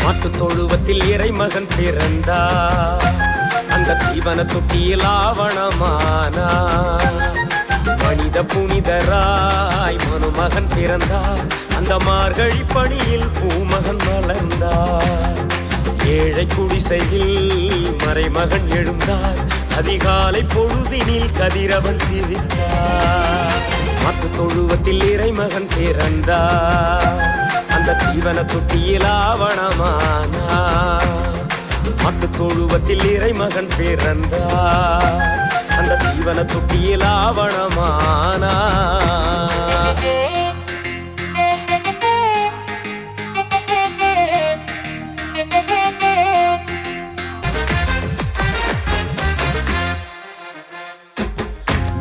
மாட்டு தொழுவத்தில் இறைமகன் பிறந்தார். அந்த தீவன தொட்டியில் ஆவணமானா மனித புனிதராய் மனுமகன் பிறந்தார். அந்த மார்கழி பணியில் பூமகன் வளர்ந்தார். ஏழை குடிசையில் மறைமகன் எழுந்தார். அதிகாலை பொழுதினில் கதிரவன் சிரித்தார். மாட்டு தொழுவத்தில் இறைமகன் பிறந்தார். அந்த தீவன தொட்டியில் ஆவணமானார். மாட்டு தொழுவத்தில் இறைமகன் பிறந்தார். அந்த தீவன தொட்டியில் ஆவணமானார்.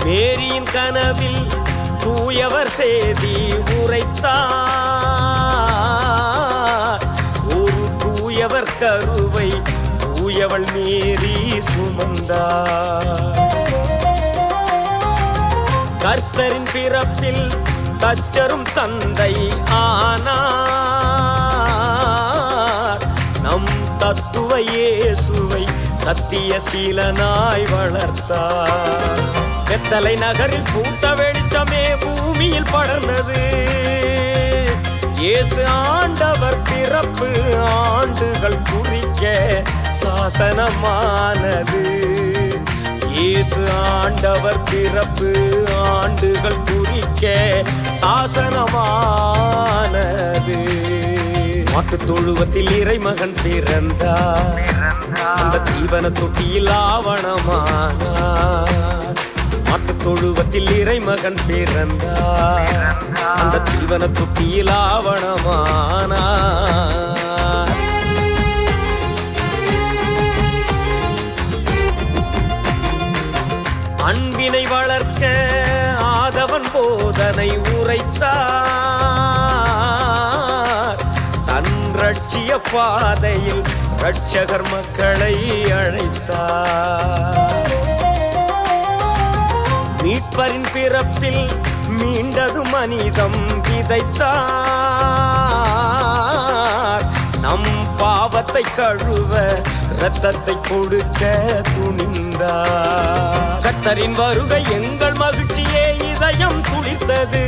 மேரியின் கனவில் தூயவர் செய்தி உரைத்தார். ஒரு தூயவர் கருவை தூயவள் மேரி சுமந்தார். கர்த்தரின் பிறப்பில் தச்சரும் தந்தை ஆனார். நம் தத்துவ இயேசுவை சத்திய சீலனாய் வளர்த்தார். பெத்தலை நகரில் பூத்த வெளிச்சமே பூமியில் படர்ந்தது. இயேசு ஆண்டவர் பிறப்பு ஆண்டுகள் குறிக்க சாசனமானது. இயேசு ஆண்டவர் பிறப்பு ஆண்டுகள் குறிக்க சாசனமானது. மாட்டு தொழுவத்தில் இறைமகன் பிறந்தார். அந்த தீவன தொட்டியில் ஆவணமானார். மாட்டு தொழுவத்தில் இறைமகன் பிறந்தார். அந்த தீவன தொட்டியில் ஆவணமானார். அன்பினை வளர்க்க ஆதவன் போதனை உரைத்தார். தன் ரட்சிய பாதையில் ரட்சகர் மக்களை அழைத்தார். மீட்பரின் பிறப்பில் மீண்டது மனிதம் விதைத்தார். நம் பாவத்தை கழுவ இரத்தத்தை கொடுக்க துணிந்தார். கர்த்தரின் வருகை எங்கள் மகிழ்ச்சியே இதயம் துளிர்த்தது.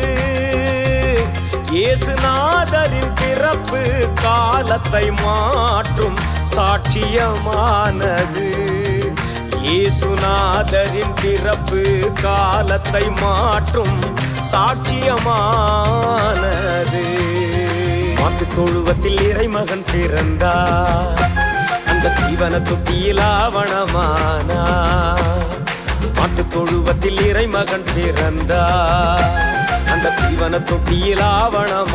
இயேசுநாதரின் பிறப்பு காலத்தை மாற்றும் சாட்சியமானது. இயேசுநாதரின் பிறப்பு காலத்தை மாற்றும் சாட்சியமானது. மாட்டு தொழுவத்தில் இறைமகன் பிறந்தார். அந்த தீவன தொட்டியில் ஆவணமானார். மாட்டு தொழுவத்தில் இறைமகன் பிறந்தார். அந்த தீவன தொட்டியில் ஆவணம்